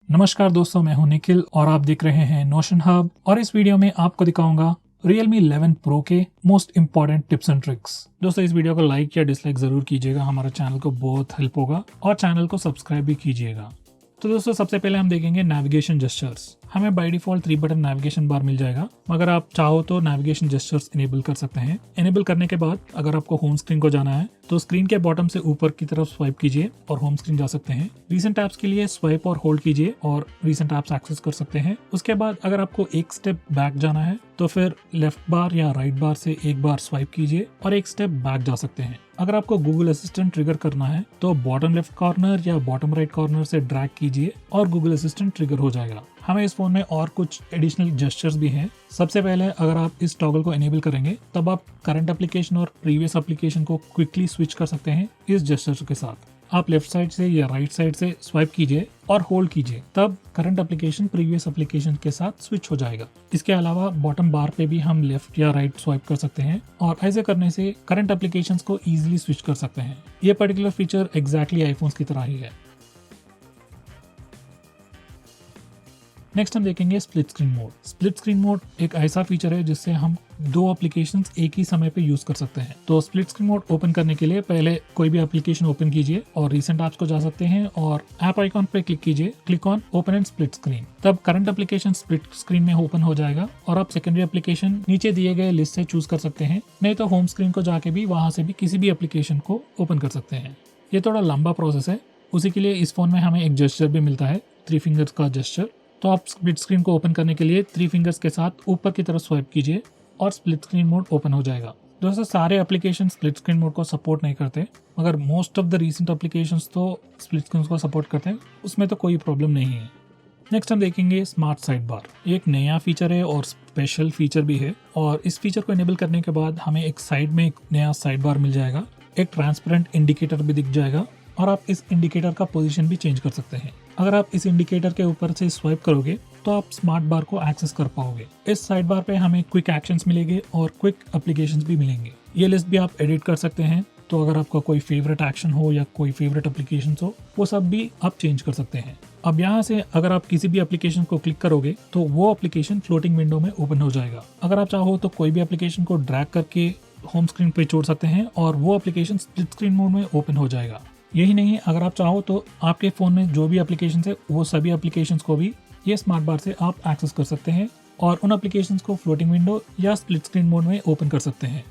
नमस्कार दोस्तों, मैं हूं निखिल और आप देख रहे हैं नोशन हब। और इस वीडियो में आपको दिखाऊंगा Realme 11 Pro के most important tips and tricks. दोस्तों, इस वीडियो को लाइक या डिसलाइक जरूर कीजिएगा, हमारे चैनल को बहुत हेल्प होगा और चैनल को सब्सक्राइब भी कीजिएगा। तो दोस्तों, सबसे पहले हम देखेंगे नेविगेशन जेस्चर्स। हमें by default 3 button navigation bar मिल जाएगा, मगर आप चाहो तो नेविगेशन जेस्चर्स इनेबल कर सकते हैं। इनेबल करने के बाद अगर आपको होम स्क्रीन को जाना है तो स्क्रीन के बॉटम से ऊपर की तरफ स्वाइप कीजिए और होम स्क्रीन जा सकते हैं। रीसेंट ऐप्स के लिए स्वाइप और होल्ड कीजिए और रीसेंट ऐप्स एक्सेस कर सकते हैं। उसके बाद अगर आपको एक स्टेप बैक जाना है तो फिर लेफ्ट बार या राइट बार से एक बार स्वाइप कीजिए और एक स्टेप बैक जा सकते हैं। अगर आपको गूगल असिस्टेंट ट्रिगर करना है तो बॉटम लेफ्ट कॉर्नर या बॉटम राइट कॉर्नर से ड्रैग कीजिए और गूगल असिस्टेंट ट्रिगर हो जाएगा। हमें इस फोन में और कुछ एडिशनल जेस्चर्स भी हैं। सबसे पहले अगर आप इस टॉगल को इनेबल करेंगे तब आप करंट एप्लीकेशन और प्रीवियस एप्लीकेशन को क्विकली स्विच कर सकते हैं इस जेस्चर के साथ। आप लेफ्ट साइड से या राइट साइड से स्वाइप कीजिए और होल्ड कीजिए, तब करंट एप्लीकेशन प्रीवियस एप्लीकेशन के साथ स्विच हो जाएगा। इसके अलावा बॉटम बार पे भी हम लेफ्ट या राइट स्वाइप कर सकते हैं और ऐसे करने से करंट एप्लीकेशंस को इजीली स्विच कर सकते हैं। ये पर्टिकुलर फीचर एग्जैक्टली आईफोन्स की तरह ही है। नेक्स्ट हम देखेंगे split screen mode. Split screen mode एक ऐसा फीचर है जिससे हम 2 एप्लीकेशंस एक ही समय पे यूज कर सकते हैं। तो स्प्लिट स्क्रीन मोड ओपन करने के लिए पहले कोई भी एप्लीकेशन ओपन कीजिए और रीसेंट ऐप्स को जा सकते हैं और ऐप आइकॉन पे क्लिक कीजिए, click on open and split screen. तब करंट एप्लीकेशन स्प्लिट स्क्रीन में ओपन हो जाएगा और आप सेकेंडरी एप्लीकेशन नीचे दिए गए लिस्ट से चूज कर सकते हैं, नहीं तो होम स्क्रीन को जाके भी वहां से भी किसी भी एप्लीकेशन को ओपन कर सकते हैं। ये थोड़ा लंबा प्रोसेस है, उसी के लिए इस फोन में हमें एक जेस्चर भी मिलता है, 3 फिंगर्स का जेस्चर। तो आप स्प्लिट स्क्रीन को ओपन करने के लिए 3 फिंगर्स के साथ ऊपर की तरफ स्वाइप कीजिए और स्प्लिट स्क्रीन मोड ओपन हो जाएगा। दोस्तों, सारे एप्लीकेशन स्प्लिट स्क्रीन मोड को सपोर्ट नहीं करते, मगर most of the recent applications तो स्प्लिट स्क्रीन को सपोर्ट करते हैं, उसमें तो कोई प्रॉब्लम नहीं है। नेक्स्ट हम देखेंगे स्मार्ट साइड बार। एक नया फीचर है और स्पेशल फीचर भी है, और इस फीचर को इनेबल करने के बाद हमें एक साइड में एक नया साइड बार मिल जाएगा, एक ट्रांसपेरेंट इंडिकेटर भी दिख जाएगा और आप इस इंडिकेटर का पोजीशन भी चेंज कर सकते हैं। अगर आप इस इंडिकेटर के ऊपर से स्वाइप करोगे तो आप स्मार्ट बार को एक्सेस कर पाओगे। इस साइड बार पे हमें क्विक एक्शंस मिलेंगे और क्विक एप्लीकेशंस भी मिलेंगे। ये लिस्ट भी आप एडिट कर सकते हैं, तो अगर आपका कोई फेवरेट एक्शन हो या कोई फेवरेट एप्लीकेशन हो, वो सब भी आप चेंज कर सकते हैं। अब यहाँ से अगर आप किसी भी एप्लीकेशन को क्लिक करोगे तो वो एप्लीकेशन फ्लोटिंग विंडो में ओपन हो जाएगा। अगर आप चाहो तो कोई भी एप्लीकेशन को ड्रैग करके होम स्क्रीन पे छोड़ सकते हैं और वो एप्लीकेशन स्प्लिट स्क्रीन मोड में ओपन हो जाएगा। यही नहीं, अगर आप चाहो तो आपके फ़ोन में जो भी एप्लीकेशन है वो सभी एप्लीकेशंस को भी ये स्मार्ट बार से आप एक्सेस कर सकते हैं और उन एप्लीकेशंस को फ्लोटिंग विंडो या स्प्लिट स्क्रीन मोड में ओपन कर सकते हैं।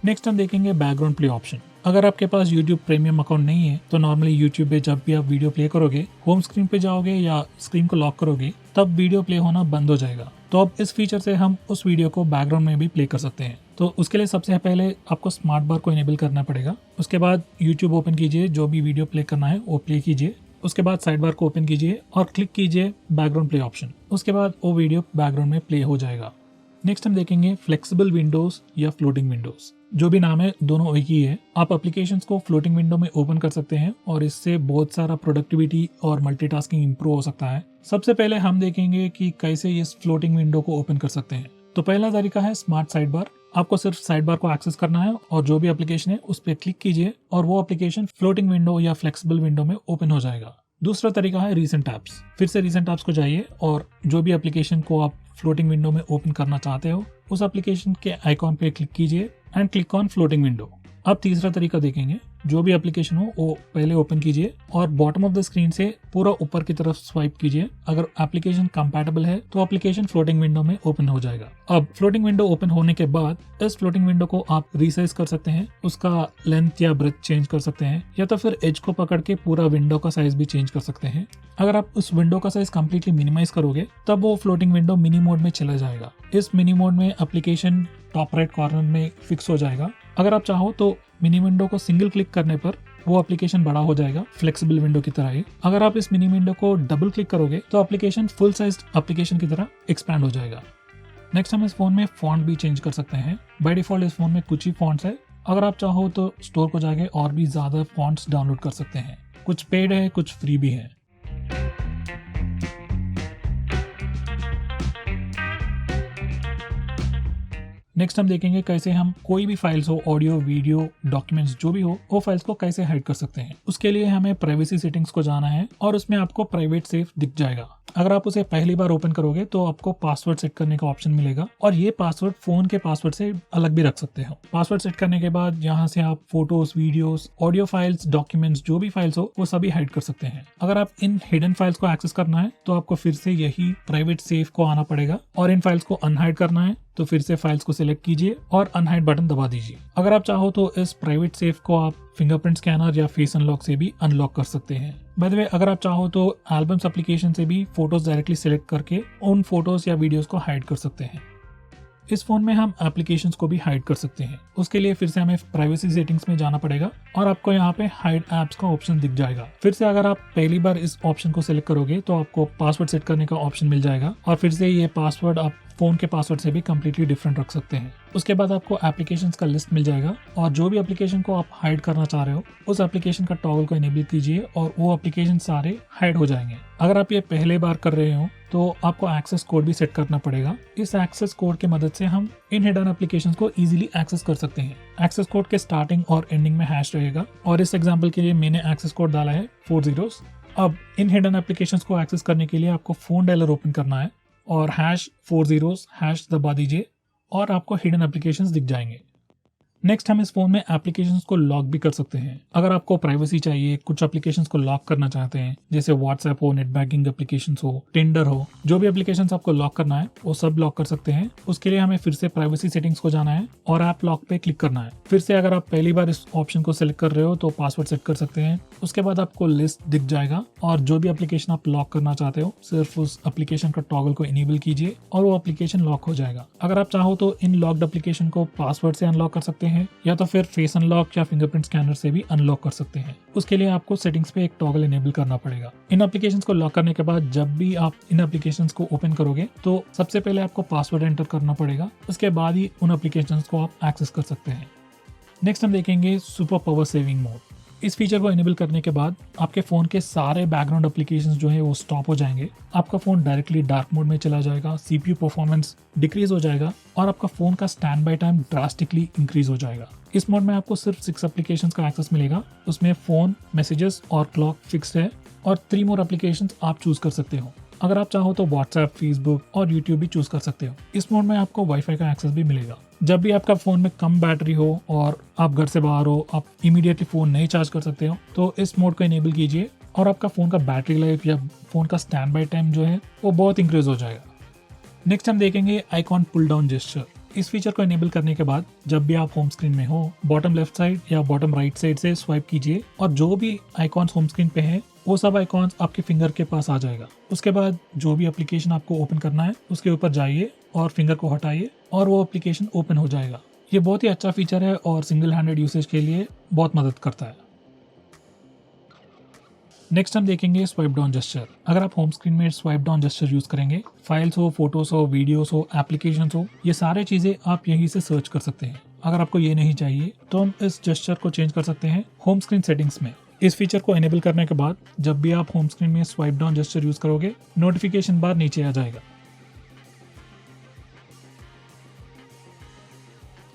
नेक्स्ट हम देखेंगे बैकग्राउंड प्ले ऑप्शन। अगर आपके पास YouTube प्रीमियम अकाउंट नहीं है तो नॉर्मली YouTube पे जब भी आप वीडियो प्ले करोगे, होम स्क्रीन पे जाओगे या स्क्रीन को लॉक करोगे, तब वीडियो प्ले होना बंद हो जाएगा। तो अब इस फीचर से हम उस वीडियो को बैकग्राउंड में भी प्ले कर सकते हैं। तो उसके लिए सबसे पहले आपको स्मार्ट बार को इनेबल करना पड़ेगा। उसके बाद YouTube ओपन कीजिए, जो भी वीडियो प्ले करना है वो प्ले कीजिए। उसके बाद साइड बार को ओपन कीजिए और क्लिक कीजिए बैकग्राउंड प्ले ऑप्शन। उसके बाद वो वीडियो बैकग्राउंड में प्ले हो जाएगा। नेक्स्ट हम देखेंगे फ्लेक्सिबल विंडोज या फ्लोटिंग विंडोज। जो भी नाम है दोनों एक ही है। आप एप्लीकेशंस को फ्लोटिंग विंडो में ओपन कर सकते हैं और इससे बहुत सारा प्रोडक्टिविटी और मल्टीटास्किंग इंप्रूव हो सकता है। सबसे पहले हम देखेंगे कि कैसे इस फ्लोटिंग विंडो को ओपन कर सकते हैं। तो पहला तरीका है स्मार्ट साइड बार। आपको सिर्फ साइड बार को एक्सेस करना है और जो भी एप्लीकेशन है उस पर क्लिक कीजिए और वो एप्लीकेशन फ्लोटिंग विंडो या फ्लेक्सिबल विंडो में ओपन हो जाएगा। दूसरा तरीका है रीसेंट ऐप्स। फिर से रीसेंट ऐप्स को जाइए और जो भी एप्लीकेशन को आप फ्लोटिंग विंडो में ओपन करना चाहते हो उस एप्लीकेशन के आइकॉन पे क्लिक कीजिए and click on floating window. अब तीसरा तरीका देखेंगे। जो भी एप्लीकेशन हो वो पहले ओपन कीजिए और बॉटम ऑफ द स्क्रीन से पूरा ऊपर की तरफ स्वाइप कीजिए। अगर एप्लीकेशन कंपैटिबल है तो एप्लीकेशन फ्लोटिंग विंडो में ओपन हो जाएगा। अब फ्लोटिंग विंडो ओपन होने के बाद इस फ्लोटिंग विंडो को आप रीसाइज कर सकते हैं, उसका लेंथ या ब्रेथ चेंज कर सकते हैं, या तो फिर एज को पकड़ के पूरा विंडो का साइज भी चेंज कर सकते हैं। अगर आप उस विंडो का साइज कंप्लीटली मिनिमाइज करोगे तब वो फ्लोटिंग विंडो मिनी मोड में चला जाएगा। इस मिनी मोड में एप्लीकेशन टॉप राइट कॉर्नर में फिक्स हो जाएगा। अगर आप चाहो तो मिनी विंडो को सिंगल क्लिक करने पर वो एप्लीकेशन बड़ा हो जाएगा, फ्लेक्सिबल विंडो की तरह ही। अगर आप इस मिनी विंडो को डबल क्लिक करोगे तो एप्लीकेशन फुल साइज एप्लीकेशन की तरह एक्सपैंड हो जाएगा। नेक्स्ट हम इस फोन में फॉन्ट भी चेंज कर सकते हैं। बाय डिफॉल्ट इस फोन में कुछ ही फॉन्ट्स है। अगर आप चाहो तो स्टोर को जाके और भी ज्यादा फॉन्ट्स डाउनलोड कर सकते हैं। कुछ पेड है, कुछ फ्री भी है। नेक्स्ट हम देखेंगे कैसे हम कोई भी फाइल्स हो, ऑडियो, वीडियो, डॉक्यूमेंट्स जो भी हो, वो फाइल्स को कैसे हाइड कर सकते हैं। उसके लिए हमें प्राइवेसी सेटिंग्स को जाना है और उसमें आपको प्राइवेट सेफ दिख जाएगा। अगर आप उसे पहली बार ओपन करोगे तो आपको पासवर्ड सेट करने का ऑप्शन मिलेगा और ये पासवर्ड फोन के पासवर्ड से अलग भी रख सकते हो। पासवर्ड सेट करने के बाद यहाँ से आप photos, videos, audio files, documents जो भी फाइल्स हो वो सभी हाइड कर सकते हैं। अगर आप इन हिडन फाइल्स को एक्सेस करना है तो आपको फिर से यही प्राइवेट सेफ को आना पड़ेगा और इन फाइल्स को अनहाइड करना है तो फिर से फाइल्स को सिलेक्ट कीजिए और अनहाइड बटन दबा दीजिए। अगर आप चाहो तो इस प्राइवेट सेफ को आप फिंगरप्रिंट स्कैनर या फेस अनलॉक से भी अनलॉक कर सकते हैं। बाय द वे, अगर आप चाहो तो एल्बम्स एप्लीकेशन से भी फोटोज डायरेक्टली सिलेक्ट करके उन फोटोज या वीडियोस को हाइड कर सकते हैं। इस फोन में हम एप्लीकेशंस को भी हाइड कर सकते हैं। उसके लिए फिर से हमें प्राइवेसी सेटिंग्स में जाना पड़ेगा और आपको यहाँ पे हाइड एप्स का ऑप्शन दिख जाएगा। फिर से अगर आप पहली बार इस ऑप्शन को सिलेक्ट करोगे तो आपको पासवर्ड सेट करने का ऑप्शन मिल जाएगा और फिर से ये पासवर्ड आप फोन के पासवर्ड से भी कम्प्लीटली डिफरेंट रख सकते हैं। उसके बाद आपको एप्लीकेशंस का लिस्ट मिल जाएगा और जो भी एप्लीकेशन को आप हाइड करना चाह रहे हो उस एप्लीकेशन का टॉगल को इनेबल कीजिए और वो एप्लीकेशन सारे हाइड हो जाएंगे। अगर आप ये पहले बार कर रहे हो तो आपको एक्सेस कोड भी सेट करना पड़ेगा। इस एक्सेस कोड की मदद से हम इन हिडन एप्लीकेशंस को इजीली एक्सेस कर सकते हैं। एक्सेस कोड के स्टार्टिंग और एंडिंग में हैश रहेगा और इस एग्जांपल के लिए मैंने एक्सेस कोड डाला है 4 zeros। अब इन हिडन एप्लीकेशंस को एक्सेस करने के लिए आपको फोन डायलर ओपन करना है और #4 zeros हैश दबा दीजिए और आपको हिडन एप्लीकेशंस दिख जाएंगे। नेक्स्ट हम इस फोन में एप्लीकेशंस को लॉक भी कर सकते हैं। अगर आपको प्राइवेसी चाहिए, कुछ एप्लीकेशंस को लॉक करना चाहते हैं जैसे व्हाट्सएप हो, नेट बैंकिंग एप्लीकेशंस हो, टिंडर हो, जो भी एप्लीकेशंस आपको लॉक करना है वो सब लॉक कर सकते हैं। उसके लिए हमें फिर से प्राइवेसी सेटिंग्स को जाना है और ऐप लॉक पे क्लिक करना है। फिर से अगर आप पहली बार इस ऑप्शन को सिलेक्ट कर रहे हो तो पासवर्ड सेट कर सकते हैं। उसके बाद आपको लिस्ट दिख जाएगा और जो भी एप्लीकेशन आप लॉक करना चाहते हो सिर्फ उस एप्लीकेशन का टॉगल को इनेबल कीजिए और वो एप्लीकेशन लॉक हो जाएगा। अगर आप चाहो तो इन लॉक्ड एप्लीकेशन को पासवर्ड से अनलॉक कर सकते हैं या तो फिर फेस अनलॉक या फिंगरप्रिंट स्कैनर से भी अनलॉक कर सकते हैं। उसके लिए आपको सेटिंग्स पे एक टॉगल इनेबल करना पड़ेगा। इन एप्लीकेशंस को लॉक करने के बाद जब भी आप इन एप्लीकेशंस को ओपन करोगे तो सबसे पहले आपको पासवर्ड एंटर करना पड़ेगा। उसके बाद ही उन एप्लीकेशंस को आप एक्सेस कर सकते हैं। नेक्स्ट हम देखेंगे सुपर पावर सेविंग मोड। इस फीचर को इनेबल करने के बाद आपके फोन के सारे बैकग्राउंड एप्लीकेशंस जो है वो स्टॉप हो जाएंगे। आपका फोन डायरेक्टली डार्क मोड में चला जाएगा, सीपीयू परफॉर्मेंस डिक्रीज हो जाएगा और आपका फोन का stand by time drastically increase हो जाएगा। इस मोड में आपको सिर्फ 6 एप्लीकेशंस का एक्सेस मिलेगा। उसमें फोन, मैसेजेस और क्लॉक फिक्स्ड है और 3 मोर एप्लीकेशंस आप चूज कर सकते हो। अगर आप चाहो तो व्हाट्सएप, फेसबुक और यूट्यूब भी चूज कर सकते हो। इस मोड में आपको वाईफाई का एक्सेस भी मिलेगा। जब भी आपका फोन में कम बैटरी हो और आप घर से बाहर हो, आप इमीडिएटली फोन नहीं चार्ज कर सकते हो तो इस मोड को इनेबल कीजिए और आपका फोन का बैटरी लाइफ या फोन का स्टैंड बाय टाइम जो है वो बहुत इंक्रीज हो जाएगा। नेक्स्ट हम देखेंगे आइकॉन पुल डाउन जेस्चर। इस फीचर को इनेबल करने के बाद जब भी आप होम स्क्रीन में हो, बॉटम लेफ्ट साइड या बॉटम राइट साइड से स्वाइप कीजिए और जो भी आइकॉन्स होम स्क्रीन पे है वो सब आइकॉन्स आपके फिंगर के पास आ जाएगा। उसके बाद जो भी एप्लीकेशन आपको ओपन करना है उसके ऊपर जाइए और फिंगर को हटाइए और वो एप्लीकेशन ओपन हो जाएगा। ये बहुत ही अच्छा फीचर है और सिंगल हैंडेड यूसेज के लिए बहुत मदद करता है। नेक्स्ट हम देखेंगे स्वाइप डाउन जेस्चर। अगर आप होम स्क्रीन में स्वाइप डाउन जेस्चर यूज करेंगे, फाइल्स हो, फोटोज हो, वीडियोस हो, एप्लीकेशंस हो, ये सारे चीजें आप यहीं से सर्च कर सकते हैं। अगर आपको ये नहीं चाहिए तो हम इस जेस्चर को चेंज कर सकते हैं होम स्क्रीन सेटिंग्स में। इस फीचर को एनेबल करने के बाद जब भी आप होम स्क्रीन में स्वाइप डाउन जेस्चर यूज करोगे नोटिफिकेशन बार नीचे आ जाएगा।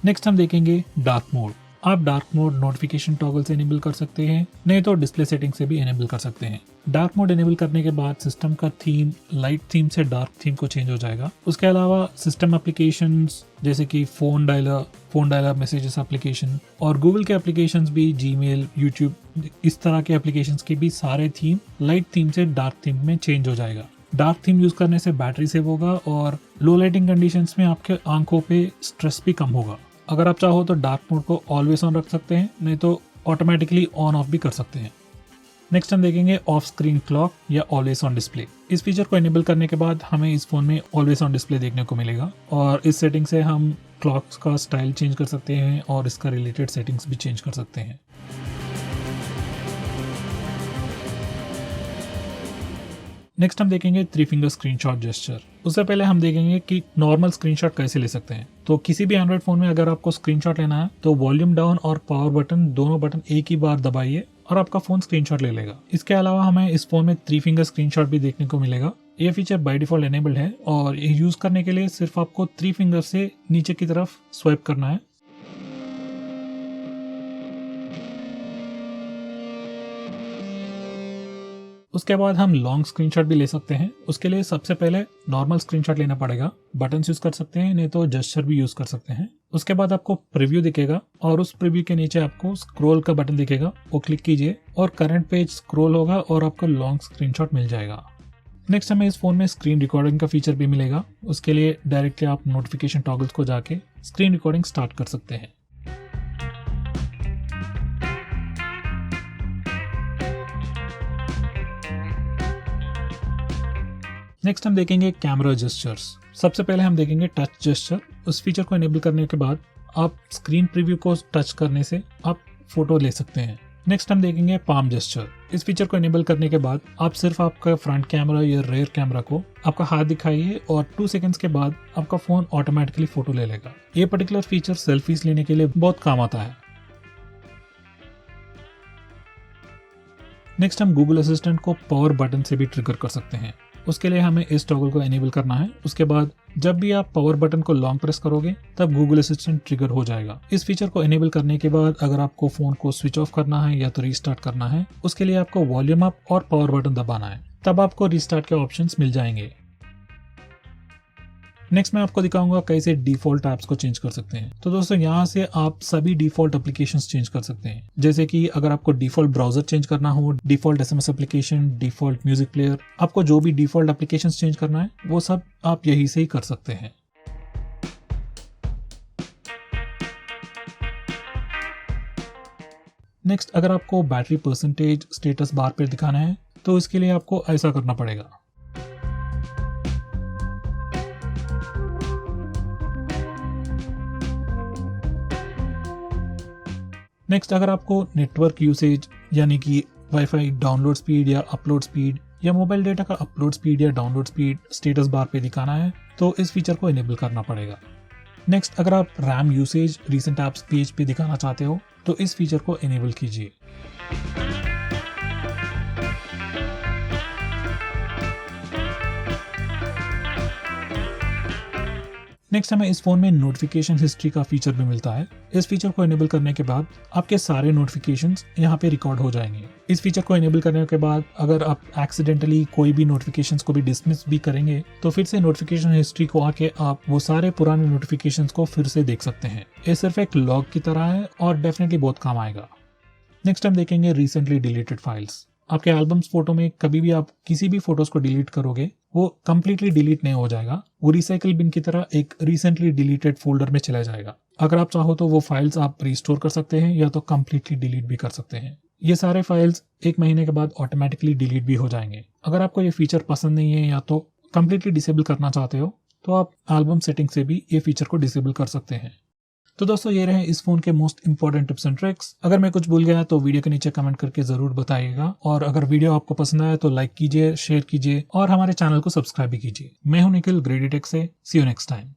नेक्स्ट हम देखेंगे डार्क मोड। आप डार्क मोड नोटिफिकेशन टॉगल से इनेबल कर सकते हैं, नहीं तो डिस्प्ले सेटिंग से भी इनेबल कर सकते हैं। डार्क मोड इनेबल करने के बाद सिस्टम का थीम लाइट थीम से डार्क थीम को चेंज हो जाएगा। उसके अलावा सिस्टम एप्लीकेशंस जैसे कि फोन डायलर मैसेजेस एप्लीकेशन और गूगल के एप्लीकेशंस भी, जीमेल, यूट्यूब, इस तरह के एप्लीकेशंस के भी सारे थीम लाइट थीम से डार्क थीम में चेंज हो जाएगा। डार्क थीम यूज करने से बैटरी सेव होगा और लो लाइटिंग कंडीशंस में आपके आंखों पे स्ट्रेस भी कम होगा। अगर आप चाहो तो डार्क मोड को ऑलवेज ऑन रख सकते हैं, नहीं तो ऑटोमेटिकली ऑन ऑफ भी कर सकते हैं। नेक्स्ट हम देखेंगे ऑफ स्क्रीन क्लॉक या ऑलवेज ऑन डिस्प्ले। इस फीचर को इनेबल करने के बाद हमें इस फोन में ऑलवेज ऑन डिस्प्ले देखने को मिलेगा और इस सेटिंग से हम क्लॉक्स का स्टाइल चेंज कर सकते हैं और इसका रिलेटेड सेटिंग्स भी चेंज कर सकते हैं। नेक्स्ट हम देखेंगे 3 फिंगर स्क्रीनशॉट जेस्चर। उससे पहले हम देखेंगे कि नॉर्मल स्क्रीनशॉट कैसे ले सकते हैं। तो किसी भी एंड्रॉइड फोन में अगर आपको स्क्रीनशॉट लेना है तो वॉल्यूम डाउन और पावर बटन दोनों बटन एक ही बार दबाइए और आपका फोन स्क्रीनशॉट ले लेगा। इसके अलावा हमें इस फोन में 3 फिंगर स्क्रीनशॉट भी देखने को मिलेगा। ये फीचर बाय डिफॉल्ट एनेबल्ड है और ये यूज करने के लिए सिर्फ आपको 3 फिंगर से नीचे की तरफ स्वाइप करना है। उसके बाद हम लॉन्ग स्क्रीनशॉट भी ले सकते हैं। उसके लिए सबसे पहले नॉर्मल स्क्रीनशॉट लेना पड़ेगा। बटन यूज कर सकते हैं, नहीं तो जेस्चर भी यूज कर सकते हैं। उसके बाद आपको प्रीव्यू दिखेगा और उस प्रीव्यू के नीचे आपको स्क्रॉल का बटन दिखेगा, वो क्लिक कीजिए और करंट पेज स्क्रॉल होगा और आपको लॉन्ग स्क्रीनशॉट मिल जाएगा। नेक्स्ट हमें इस फोन में स्क्रीन रिकॉर्डिंग का फीचर भी मिलेगा। उसके लिए डायरेक्टली आप नोटिफिकेशन टॉगल्स को जाके स्क्रीन रिकॉर्डिंग स्टार्ट कर सकते हैं। नेक्स्ट हम देखेंगे कैमरा जेस्चर्स। सबसे पहले हम देखेंगे टच जेस्चर। उस फीचर को एनेबल करने के बाद आप स्क्रीन प्रीव्यू को टच करने से आप फोटो ले सकते हैं। नेक्स्ट हम देखेंगे पाम जेस्चर। इस फीचर को एनेबल करने के बाद आप सिर्फ आपका फ्रंट कैमरा या रेयर कैमरा को आपका हाथ दिखाइए और 2 सेकंड्स के बाद आपका फोन ऑटोमेटिकली फोटो ले लेगा। ये पर्टिकुलर फीचर सेल्फीज लेने के लिए बहुत काम आता है। नेक्स्ट हम गूगल असिस्टेंट को पावर बटन से भी ट्रिगर कर सकते हैं। उसके लिए हमें इस टॉगल को एनेबल करना है। उसके बाद जब भी आप पावर बटन को लॉन्ग प्रेस करोगे तब गूगल असिस्टेंट ट्रिगर हो जाएगा। इस फीचर को एनेबल करने के बाद अगर आपको फोन को स्विच ऑफ करना है या तो रीस्टार्ट करना है, उसके लिए आपको वॉल्यूम अप और पावर बटन दबाना है, तब आपको रीस्टार्ट के ऑप्शंस मिल जाएंगे। नेक्स्ट मैं आपको दिखाऊंगा कैसे डिफॉल्ट ऐप्स को चेंज कर सकते हैं। तो दोस्तों यहाँ से आप सभी डिफॉल्ट एप्लीकेशंस चेंज कर सकते हैं। जैसे कि अगर आपको डिफॉल्ट ब्राउजर चेंज करना हो, default SMS application, default music player, आपको जो भी डिफॉल्ट एप्लीकेशंस चेंज करना है वो सब आप यहीं से ही कर सकते हैं। नेक्स्ट अगर आपको बैटरी परसेंटेज स्टेटस बार पर दिखाना है तो इसके लिए आपको ऐसा करना पड़ेगा। नेक्स्ट अगर आपको नेटवर्क यूसेज यानी कि वाईफाई डाउनलोड स्पीड या अपलोड स्पीड या मोबाइल डेटा का अपलोड स्पीड या डाउनलोड स्पीड स्टेटस बार पे दिखाना है तो इस फीचर को इनेबल करना पड़ेगा। नेक्स्ट अगर आप RAM usage recent apps page पे दिखाना चाहते हो तो इस फीचर को इनेबल कीजिए। नेक्स्ट हमें इस फोन में नोटिफिकेशन हिस्ट्री का फीचर भी मिलता है। इस फीचर को इनेबल करने के बाद आपके सारे नोटिफिकेशंस यहाँ पे रिकॉर्ड हो जाएंगे। इस फीचर को इनेबल करने के बाद अगर आप एक्सीडेंटली कोई भी नोटिफिकेशंस को भी डिसमिस भी करेंगे तो फिर से नोटिफिकेशन हिस्ट्री को आके आप वो सारे पुराने नोटिफिकेशंस को फिर से देख सकते हैं। ये सिर्फ एक लॉग की तरह है और डेफिनेटली बहुत काम आएगा। नेक्स्ट हम देखेंगे रिसेंटली डिलीटेड फाइल्स। आपके एल्बम्स फोटो में कभी भी आप किसी भी फोटोज को डिलीट करोगे वो कंप्लीटली डिलीट नहीं हो जाएगा, वो रिसाइकल बिन की तरह एक रिसेंटली डिलीटेड फोल्डर में चला जाएगा। अगर आप चाहो तो वो फाइल्स आप रिस्टोर कर सकते हैं या तो कंप्लीटली डिलीट भी कर सकते हैं। ये सारे फाइल्स 1 महीने के बाद ऑटोमेटिकली डिलीट भी हो जाएंगे। अगर आपको ये फीचर पसंद नहीं है या तो कंप्लीटली डिसेबल करना चाहते हो तो आप एल्बम सेटिंग से भी ये फीचर को डिसेबल कर सकते हैं। तो दोस्तों ये रहे इस फोन के most important tips and tricks. अगर मैं कुछ भूल गया तो वीडियो के नीचे कमेंट करके जरूर बताइएगा और अगर वीडियो आपको पसंद आया तो लाइक कीजिए, शेयर कीजिए और हमारे चैनल को सब्सक्राइब भी कीजिए। मैं हूं निखिल, ग्रेडी टेक से। सी यू नेक्स्ट टाइम।